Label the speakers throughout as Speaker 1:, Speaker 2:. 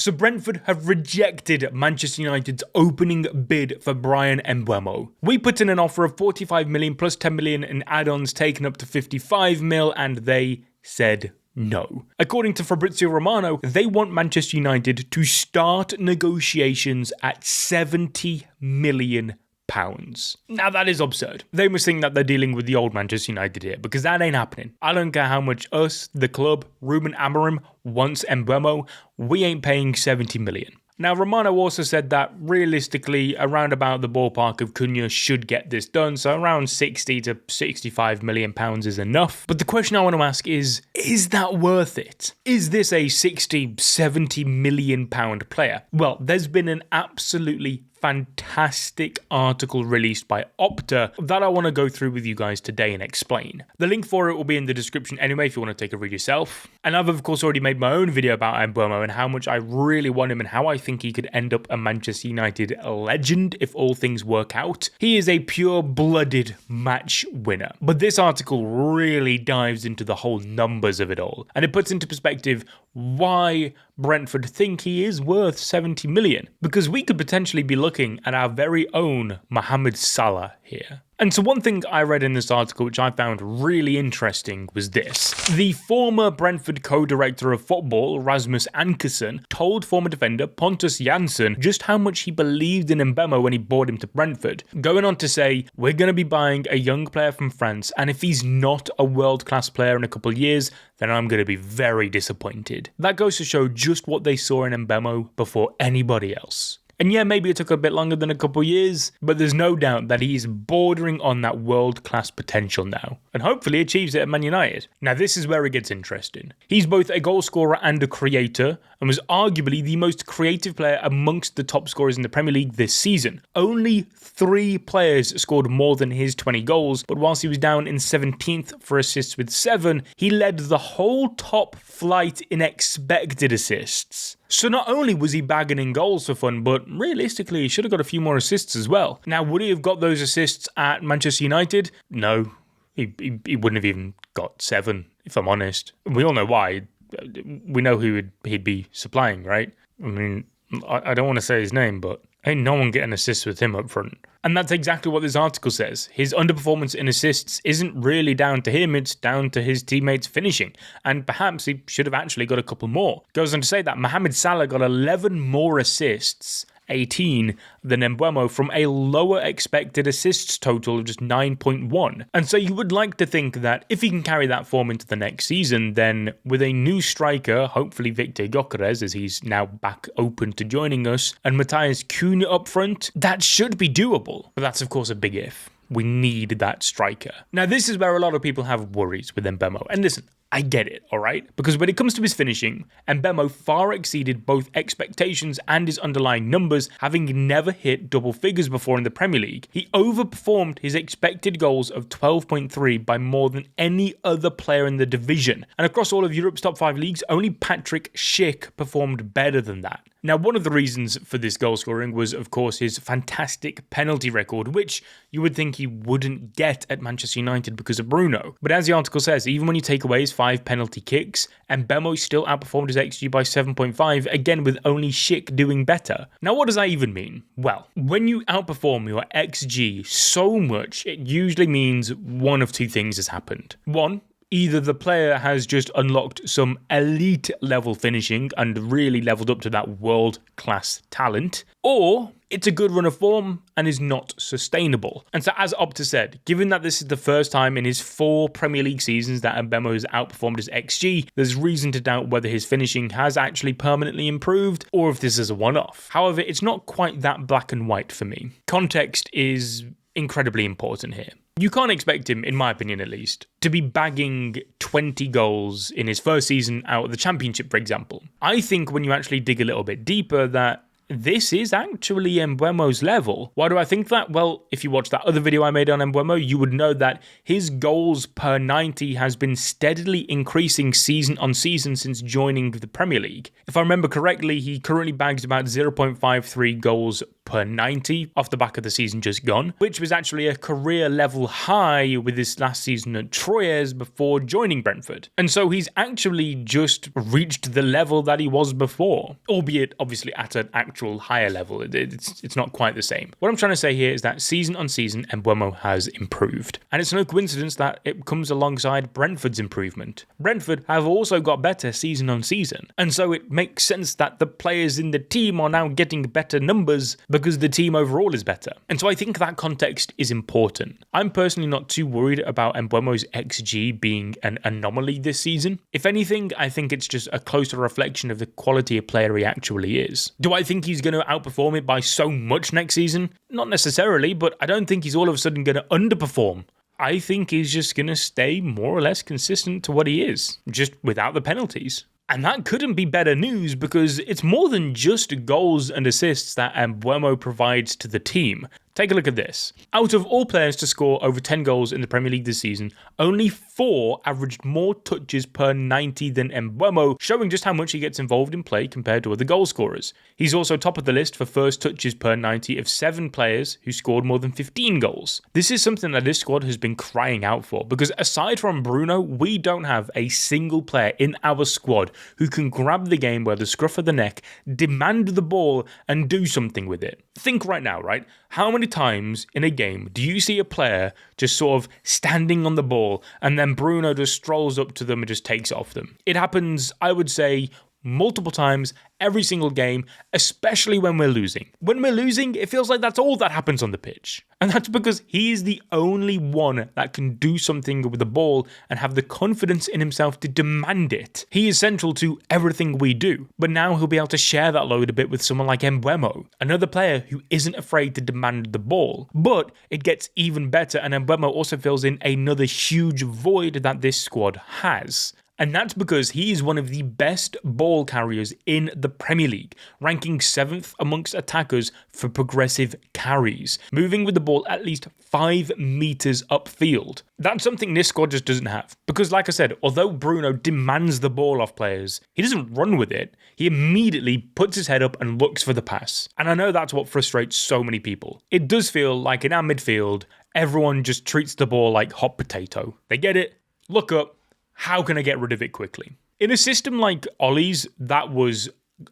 Speaker 1: So Brentford have rejected Manchester United's opening bid for Bryan Mbeumo. We put in an offer of 45 million plus 10 million in add-ons taken up to 55 mil, and they said no. According to Fabrizio Romano, they want Manchester United to start negotiations at £70 million. Now that is absurd. They must think that they're dealing with the old Manchester United here, because that ain't happening. I don't care how much us, the club, Ruben Amorim wants Mbeumo, we ain't paying 70 million. Now, Romano also said that realistically, around about the ballpark of Cunha should get this done, so around 60 to 65 million pounds is enough. But the question I want to ask is that worth it? Is this a 60, 70 million pound player? Well, there's been an absolutely fantastic article released by Opta that I want to go through with you guys today and explain. The link for it will be in the description anyway if you want to take a read yourself. And I've of course already made my own video about Mbeumo and how much I really want him and how I think he could end up a Manchester United legend if all things work out. He is a pure-blooded match winner. But this article really dives into the whole numbers of it all, and it puts into perspective why Brentford think he is worth 70 million, because we could potentially be looking at our very own Mohamed Salah here. And so one thing I read in this article which I found really interesting was this. The former Brentford co-director of football, Rasmus Ankersen, told former defender Pontus Jansson just how much he believed in Mbeumo when he bought him to Brentford, going on to say, "We're going to be buying a young player from France, and if he's not a world-class player in a couple of years, then I'm going to be very disappointed." That goes to show just what they saw in Mbeumo before anybody else. And yeah, maybe it took a bit longer than a couple years, but there's no doubt that he's bordering on that world-class potential now, and hopefully achieves it at Man United. Now this is where it gets interesting. He's both a goal scorer and a creator, and was arguably the most creative player amongst the top scorers in the Premier League this season. Only 3 players scored more than his 20 goals, but whilst he was down in 17th for assists with 7, he led the whole top flight in expected assists. So not only was he bagging in goals for fun, but realistically he should have got a few more assists as well. Now, would he have got those assists at Manchester United? No, he wouldn't have even got 7, if I'm honest. We all know why. We know who he'd be supplying, right? I mean, I don't want to say his name, but ain't no one getting assists with him up front. And that's exactly what this article says. His underperformance in assists isn't really down to him, it's down to his teammates finishing. And perhaps he should have actually got a couple more. Goes on to say that Mohamed Salah got 11 more assists, 18, than Mbeumo, from a lower expected assists total of just 9.1. And so you would like to think that if he can carry that form into the next season, then with a new striker, hopefully Victor Gyökeres, as he's now back open to joining us, and Matthias Cunha up front, that should be doable. But that's of course a big if. We need that striker. Now this is where a lot of people have worries with Mbeumo. And listen, I get it, alright? Because when it comes to his finishing, Mbeumo far exceeded both expectations and his underlying numbers, having never hit double figures before in the Premier League. He overperformed his expected goals of 12.3 by more than any other player in the division. And across all of Europe's top 5 leagues, only Patrick Schick performed better than that. Now, one of the reasons for this goal scoring was, of course, his fantastic penalty record, which you would think he wouldn't get at Manchester United because of Bruno. But as the article says, even when you take away his 5 penalty kicks, Mbeumo still outperformed his XG by 7.5, again with only Schick doing better. Now, what does that even mean? Well, when you outperform your XG so much, it usually means one of 2 things has happened. One, either the player has just unlocked some elite level finishing and really leveled up to that world-class talent, or it's a good run of form and is not sustainable. And so as Opta said, given that this is the first time in his 4 Premier League seasons that Mbeumo has outperformed his XG, there's reason to doubt whether his finishing has actually permanently improved or if this is a one-off. However, it's not quite that black and white for me. Context is incredibly important here. You can't expect him, in my opinion at least, to be bagging 20 goals in his first season out of the Championship, for example. I think when you actually dig a little bit deeper that this is actually Mbeumo's level. Why do I think that? Well, if you watch that other video I made on Mbeumo, you would know that his goals per 90 has been steadily increasing season on season since joining the Premier League. If I remember correctly, he currently bags about 0.53 goals per 90 off the back of the season just gone, which was actually a career level high with his last season at Troyes before joining Brentford. And so he's actually just reached the level that he was before, albeit obviously at an actual higher level. It's not quite the same. What I'm trying to say here is that season on season, Mbeumo has improved. And it's no coincidence that it comes alongside Brentford's improvement. Brentford have also got better season on season. And so it makes sense that the players in the team are now getting better numbers because the team overall is better. And so I think that context is important. I'm personally not too worried about Mbeumo's XG being an anomaly this season. If anything, I think it's just a closer reflection of the quality of player he actually is. Do I think he's going to outperform it by so much next season? Not necessarily, but I don't think he's all of a sudden going to underperform. I think he's just going to stay more or less consistent to what he is, just without the penalties. And that couldn't be better news because it's more than just goals and assists that Mbeumo provides to the team. Take a look at this. Out of all players to score over 10 goals in the Premier League this season, only 4 averaged more touches per 90 than Mbeumo, showing just how much he gets involved in play compared to other goal scorers. He's also top of the list for first touches per 90 of 7 players who scored more than 15 goals. This is something that this squad has been crying out for, because aside from Bruno, we don't have a single player in our squad who can grab the game by the scruff of the neck, demand the ball, and do something with it. Think right now, right? How many times in a game do you see a player just sort of standing on the ball and then Bruno just strolls up to them and just takes it off them? It happens, I would say, multiple times every single game, especially when we're losing. When we're losing, it feels like that's all that happens on the pitch. And that's because he is the only one that can do something with the ball and have the confidence in himself to demand it. He is central to everything we do. But now he'll be able to share that load a bit with someone like Mbeumo, another player who isn't afraid to demand the ball. But it gets even better, and Mbeumo also fills in another huge void that this squad has. And that's because he is one of the best ball carriers in the Premier League, ranking 7th amongst attackers for progressive carries, moving with the ball at least 5 meters upfield. That's something this squad just doesn't have. Because like I said, although Bruno demands the ball off players, he doesn't run with it. He immediately puts his head up and looks for the pass. And I know that's what frustrates so many people. It does feel like in our midfield, everyone just treats the ball like hot potato. They get it, look up, how can I get rid of it quickly? In a system like Ollie's, that was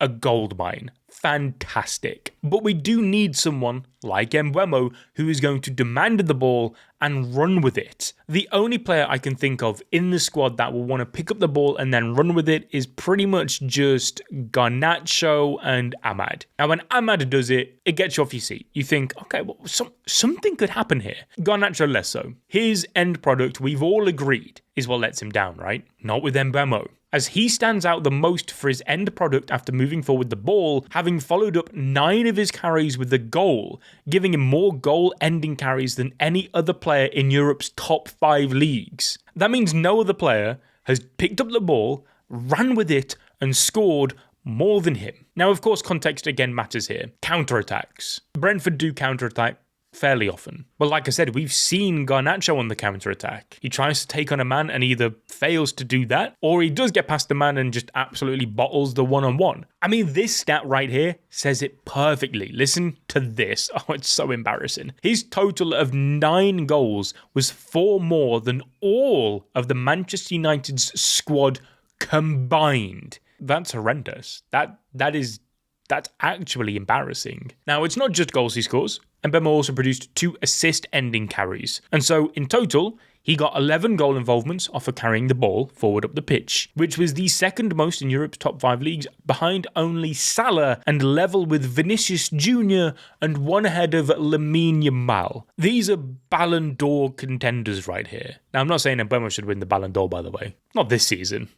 Speaker 1: a goldmine. Fantastic. But we do need someone like Mbeumo who is going to demand the ball and run with it. The only player I can think of in the squad that will want to pick up the ball and then run with it is pretty much just Garnacho and Ahmad. Now when Ahmad does it, it gets you off your seat. You think, okay, well, something could happen here. Garnacho less so. His end product, we've all agreed, is what lets him down, right? Not with Mbeumo, as he stands out the most for his end product after moving forward the ball, having followed up 9 of his carries with a goal, giving him more goal-ending carries than any other player in Europe's top 5 leagues. That means no other player has picked up the ball, ran with it, and scored more than him. Now, of course, context again matters here. Counter-attacks. Brentford do counter-attack fairly often. But like I said, we've seen Garnacho on the counter-attack. He tries to take on a man and either fails to do that, or he does get past the man and just absolutely bottles the one-on-one. I mean, this stat right here says it perfectly. Listen to this. Oh, it's so embarrassing. His total of 9 goals was 4 more than all of the Manchester United's squad combined. That's horrendous. That's actually embarrassing. Now, it's not just goals he scores. Mbeumo also produced 2 assist-ending carries. And so, in total, he got 11 goal involvements off of carrying the ball forward up the pitch, which was the second most in Europe's top 5 leagues, behind only Salah and level with Vinicius Jr. and 1 ahead of Lamine Yamal. These are Ballon d'Or contenders right here. Now, I'm not saying Mbeumo should win the Ballon d'Or, by the way. Not this season.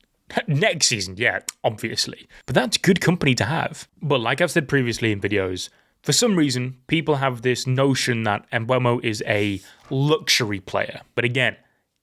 Speaker 1: Next season, yeah, obviously. But that's good company to have. But like I've said previously in videos, for some reason, people have this notion that Mbeumo is a luxury player. But again,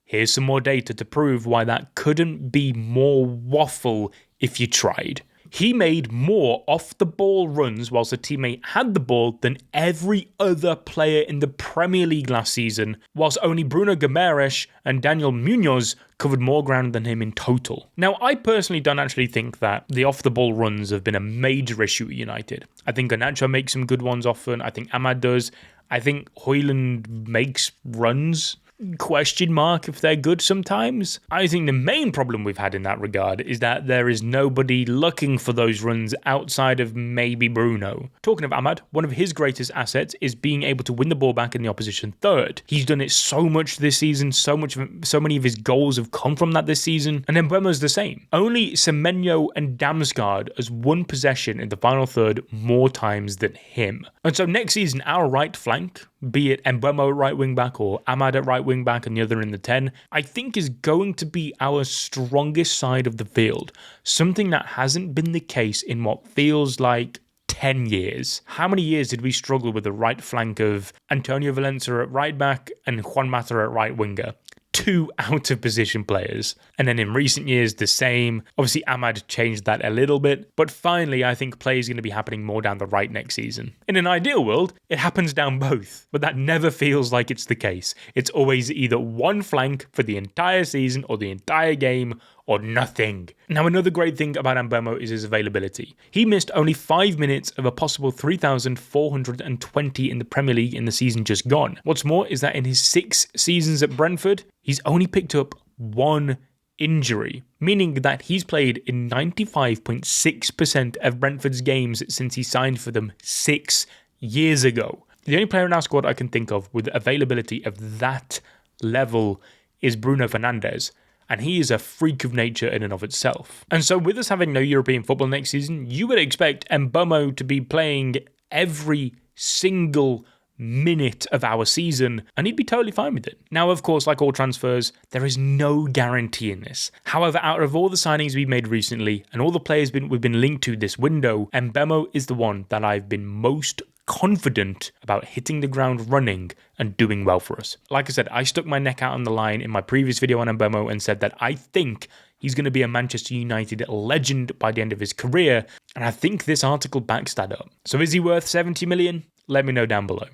Speaker 1: here's some more data to prove why that couldn't be more waffle if you tried. He made more off-the-ball runs whilst a teammate had the ball than every other player in the Premier League last season, whilst only Bruno Guimaraes and Daniel Munoz covered more ground than him in total. Now, I personally don't actually think that the off-the-ball runs have been a major issue at United. I think Garnacho makes some good ones often. I think Ahmad does. I think Højlund makes runs, question mark if they're good sometimes. I think the main problem we've had in that regard is that there is nobody looking for those runs outside of maybe Bruno. Talking of Ahmad, one of his greatest assets is being able to win the ball back in the opposition third. He's done it so much this season, so many of his goals have come from that this season, and then Mbeumo's the same. Only Semenyo and Damsgaard has won possession in the final third more times than him. And so next season, our right flank, be it Mbeumo at right wing back or Ahmad at right wing back and the other in the 10, I think is going to be our strongest side of the field. Something that hasn't been the case in what feels like 10 years. How many years did we struggle with the right flank of Antonio Valencia at right back and Juan Mata at right winger? Two out of position players. And then in recent years, the same. Obviously, Ahmad changed that a little bit, but finally, I think play is going to be happening more down the right next season. In an ideal world, it happens down both, but that never feels like it's the case. It's always either one flank for the entire season or the entire game, or nothing. Now, another great thing about Mbeumo is his availability. He missed only 5 minutes of a possible 3,420 in the Premier League in the season just gone. What's more is that in his 6 seasons at Brentford, he's only picked up 1 injury, meaning that he's played in 95.6% of Brentford's games since he signed for them 6 years ago. The only player in our squad I can think of with availability of that level is Bruno Fernandes, and he is a freak of nature in and of itself. And so with us having no European football next season, you would expect Mbeumo to be playing every single minute of our season, and he'd be totally fine with it. Now, of course, like all transfers, there is no guarantee in this. However, out of all the signings we've made recently, and all the players we've been linked to this window, Mbeumo is the one that I've been most confident about hitting the ground running and doing well for us. Like I said, I stuck my neck out on the line in my previous video on Mbeumo and said that I think he's going to be a Manchester United legend by the end of his career, and I think this article backs that up. So is he worth 70 million? Let me know down below.